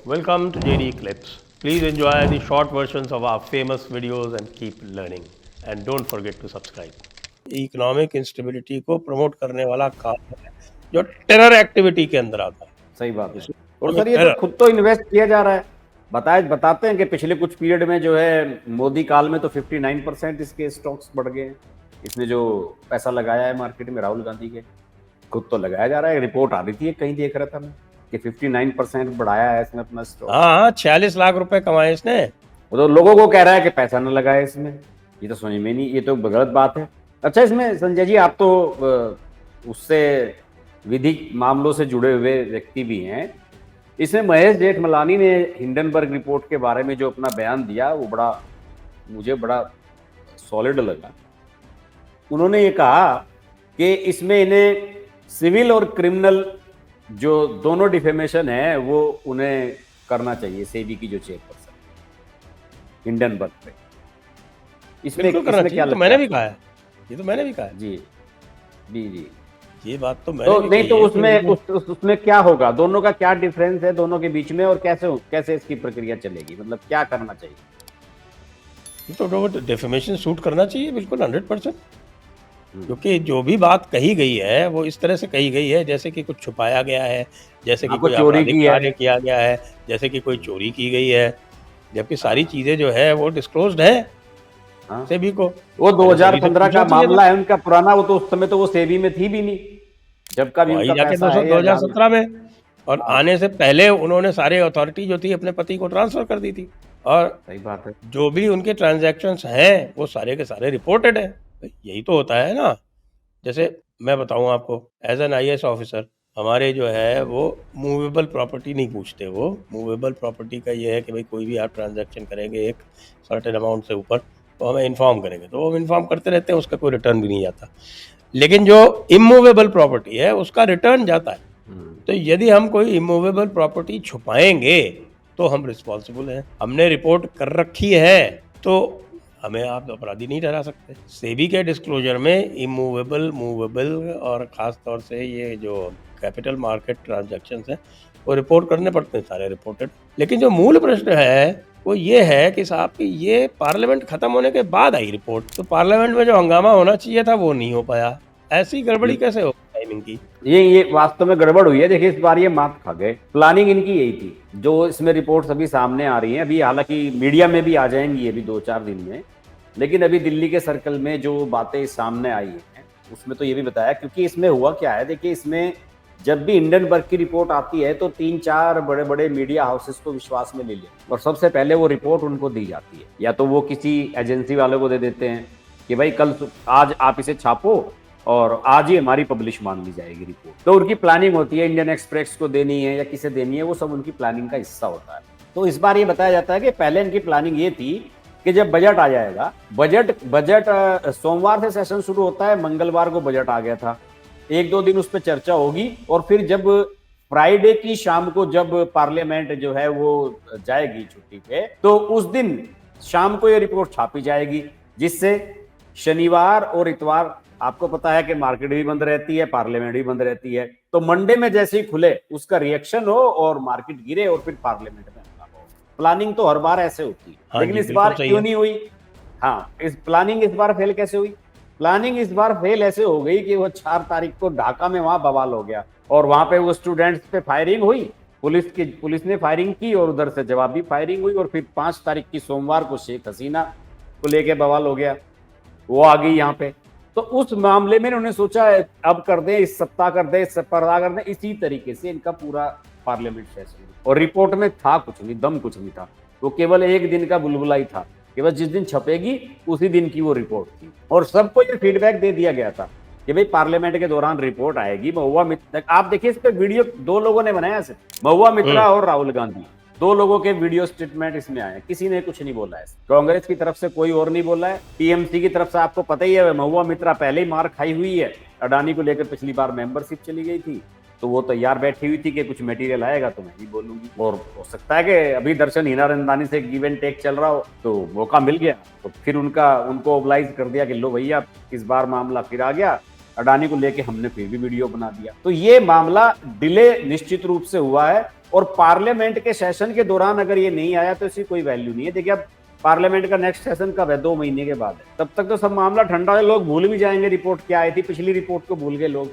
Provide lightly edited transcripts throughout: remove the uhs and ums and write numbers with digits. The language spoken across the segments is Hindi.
welcome to JD Clips. Please enjoy the short versions of our famous videos and keep learning. And don't forget to subscribe. Economic instability को प्रमोट करने वाला काम है जो टेरर एक्टिविटी के अंदर आता है। सही बात है। और सर ये तो खुद तो इन्वेस्ट किया जा रहा है। बताते हैं कि पिछले कुछ पीरियड में जो है मोदी काल में तो 59% इसके स्टॉक्स बढ़ गए हैं। इसने जो पैसा लगाया है मार्केट में राहुल गांधी के, खुद तो लगाया जा रहा है। रिपोर्ट आ रही थी, कहीं देख रहा था मैं कि 59% बढ़ाया है इसने अपना स्टॉक। हाँ, 46 लाख रुपए कमाए इसने। वो तो लोगों को कह रहा है कि पैसा न लगाए इसमें। ये तो समझ में नहीं, ये तो गलत बात है। अच्छा, इसमें संजय जी आप तो उससे विधिक मामलों से जुड़े हुए व्यक्ति भी हैं। इसमें महेश जेठमलानी ने हिंडनबर्ग रिपोर्ट के बारे में जो अपना बयान दिया वो मुझे बड़ा सॉलिड लगा। उन्होंने ये कहा कि इसमें इन्हें सिविल और क्रिमिनल जो दोनों डिफेमेशन है वो उन्हें करना चाहिए। सेबी की जो चेयरपर्सन हिंडनबर्ग पे, इसमें क्या तो मैंने भी कहा है, ये तो मैंने भी कहा है जी जी जी। ये बात तो मैंने भी नहीं तो उसमें क्या होगा, दोनों का क्या डिफरेंस है दोनों के बीच में, और कैसे इसकी प्रक्रिया चलेगी, मतलब क्या करना चाहिए? तो डेफेमेशन सूट करना चाहिए बिल्कुल 100%, क्योंकि जो भी बात कही गई है वो इस तरह से कही गई है जैसे कि कुछ छुपाया गया है, जैसे कि कोई आपराधिक कार्य किया गया है, जैसे कि कोई चोरी की गई है, जबकि सारी चीजें जो है वो डिस्क्लोज्ड है सेबी को। वो 2015 का मामला है उनका पुराना, वो तो उस समय तो वो सेबी में थी भी नहीं जब का भी उनका पैसा है 2017 में, और आने से पहले उन्होंने सारे अथॉरिटी जो थी अपने पति को ट्रांसफर कर दी थी, और सही बात है जो भी उनके ट्रांजैक्शंस हैं वो सारे के सारे रिपोर्टेड है। यही तो होता है ना। जैसे मैं बताऊं आपको, एज एन IAS ऑफिसर हमारे जो है वो मूवेबल प्रॉपर्टी नहीं पूछते। वो मूवेबल प्रॉपर्टी का ये है कि भाई कोई भी आप ट्रांजैक्शन करेंगे एक सर्टेन अमाउंट से ऊपर तो हमें इन्फॉर्म करेंगे, तो वो इन्फॉर्म करते रहते हैं, उसका कोई रिटर्न भी नहीं जाता। लेकिन जो इमूवेबल प्रॉपर्टी है उसका रिटर्न जाता है। तो यदि हम कोई इमूवेबल प्रॉपर्टी छुपाएंगे तो हम रिस्पॉन्सिबल हैं। हमने रिपोर्ट कर रखी है तो हमें आप अपराधी नहीं ठहरा सकते। सेबी के डिस्क्लोजर में इमूवेबल, मूवेबल और ख़ास तौर से ये जो कैपिटल मार्केट ट्रांजैक्शंस हैं वो रिपोर्ट करने पड़ते हैं, सारे रिपोर्टेड। लेकिन जो मूल प्रश्न है वो ये है कि साहब कि ये पार्लियामेंट ख़त्म होने के बाद आई रिपोर्ट, तो पार्लियामेंट में जो हंगामा होना चाहिए था वो नहीं हो पाया। ऐसी गड़बड़ी कैसे हो टाइमिंग की? ये वास्तव में गड़बड़ हुई है। देखिए इस बार ये मात खा गए। प्लानिंग इनकी यही थी। जो इसमें रिपोर्ट्स अभी सामने आ रही हैं, अभी हालांकि मीडिया में भी आ जाएंगी अभी 2-4 दिन में, लेकिन अभी दिल्ली के सर्कल में जो बातें सामने आई हैं उसमें तो ये भी बताया, क्योंकि इसमें हुआ क्या है, देखिए इसमें जब भी हिंडनबर्ग की रिपोर्ट आती है तो 3-4 बड़े बड़े मीडिया हाउसेस को विश्वास में ले लेते और सबसे पहले वो रिपोर्ट उनको दी जाती है, या तो वो किसी एजेंसी वाले को दे देते हैं कि भाई आज आप इसे छापो और आज ही हमारी पब्लिश मान ली जाएगी रिपोर्ट। तो उनकी प्लानिंग होती है, इंडियन एक्सप्रेस को देनी है या किसे देनी है, वो सब उनकी प्लानिंग का हिस्सा होता है। तो इस बार ये बताया जाता है कि पहले इनकी प्लानिंग ये थी कि जब बजट आ जाएगा, बजट सोमवार से सेशन शुरू होता है, मंगलवार को बजट आ गया था, 1-2 दिन उस पर चर्चा होगी और फिर जब फ्राइडे की शाम को जब पार्लियामेंट जो है वो जाएगी छुट्टी पे, तो उस दिन शाम को ये रिपोर्ट छापी जाएगी, जिससे शनिवार और इतवार आपको पता है कि मार्केट भी बंद रहती है, पार्लियामेंट भी बंद रहती है, तो मंडे में जैसे ही खुले उसका रिएक्शन हो और मार्केट गिरे और फिर पार्लियामेंट में हंगामा हो। प्लानिंग तो हर बार ऐसे होती है। हाँ, लेकिन इस बार क्यों नहीं हुई? हाँ, इस प्लानिंग इस बार फेल कैसे हुई? प्लानिंग इस बार फेल ऐसे हो गई कि वो 4 तारीख को ढाका में वहां बवाल हो गया और वहां पे वो स्टूडेंट्स पे फायरिंग हुई, पुलिस ने फायरिंग की और उधर से जवाबी फायरिंग हुई, और फिर 5 तारीख की सोमवार को शेख हसीना को लेके बवाल हो गया, वो आ गई यहाँ पे। तो उस मामले में उन्होंने सोचा अब कर दें, इस सप्ताह कर दें, इस सप्ताह कर दें, इसी तरीके से इनका पूरा पार्लियामेंट सेशन। और रिपोर्ट में था कुछ नहीं, दम कुछ नहीं था, वो केवल एक दिन का बुलबुला ही था कि बस जिस दिन छपेगी उसी दिन की वो रिपोर्ट थी। और सबको ये फीडबैक दे दिया गया था कि भाई पार्लियामेंट के दौरान रिपोर्ट आएगी। महुआ मित्रा, आप देखिए इस पे वीडियो 2 लोगों ने बनाया, सिर्फ महुआ मित्रा और राहुल गांधी, 2 लोगों के वीडियो स्टेटमेंट इसमें आए, किसी ने कुछ नहीं बोला है। कांग्रेस की तरफ से कोई और नहीं बोला है। टीएमसी की तरफ से आपको पता ही है, महुआ मित्रा पहले ही मार खाई हुई है, अडानी को लेकर पिछली बार मेंबरशिप चली गई थी, तो वो तैयार बैठी हुई थी कि कुछ मटेरियल आएगा तो मैं ही बोलूंगी। और हो सकता है कि अभी दर्शन हीरानंदानी से गिव एंड टेक चल रहा हो, तो मौका मिल गया तो फिर उनको ओबलाइज कर दिया कि लो भैया इस बार मामला फिर आ गया, अडानी को लेके हमने फिर भी वीडियो बना दिया। तो ये मामला डिले निश्चित रूप से हुआ है और पार्लियामेंट के सेशन के दौरान अगर ये नहीं आया तो इसकी कोई वैल्यू नहीं है। देखिए अब पार्लियामेंट का नेक्स्ट सेशन कब है, 2 महीने के बाद है, तब तक तो सब मामला ठंडा है, लोग भूल भी जाएंगे रिपोर्ट क्या आई थी, पिछली रिपोर्ट को भूल गए लोग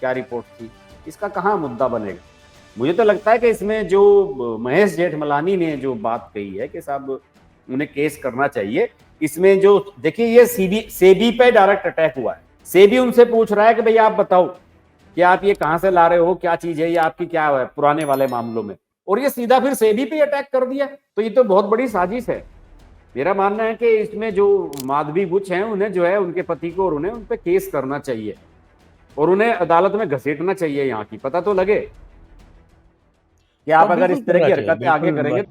क्या रिपोर्ट थी, इसका कहाँ मुद्दा बनेगा। मुझे तो लगता है कि इसमें जो महेश जेठमलानी ने जो बात कही है कि साहब उन्हें केस करना चाहिए, इसमें जो देखिए ये सेबी पे डायरेक्ट अटैक हुआ है। सेबी उनसे पूछ रहा है कि भाई आप बताओ कि आप ये कहां से ला रहे हो, क्या चीज है, ये आपकी क्या है पुराने वाले मामलों में, और ये सीधा फिर सेबी पे अटैक कर दिया। तो ये तो बहुत बड़ी साजिश है। मेरा मानना है कि इसमें जो माधवी बुच हैं उन्हें जो है उनके पति को और उन्हें उन पे केस करना चाहिए और उन्हें अदालत में घसीटना चाहिए, यहाँ की पता तो लगे कि आप अगर बिल्कुल इस तरह करना की चाहिए, हरकतें आगे बिल्कुल करेंगे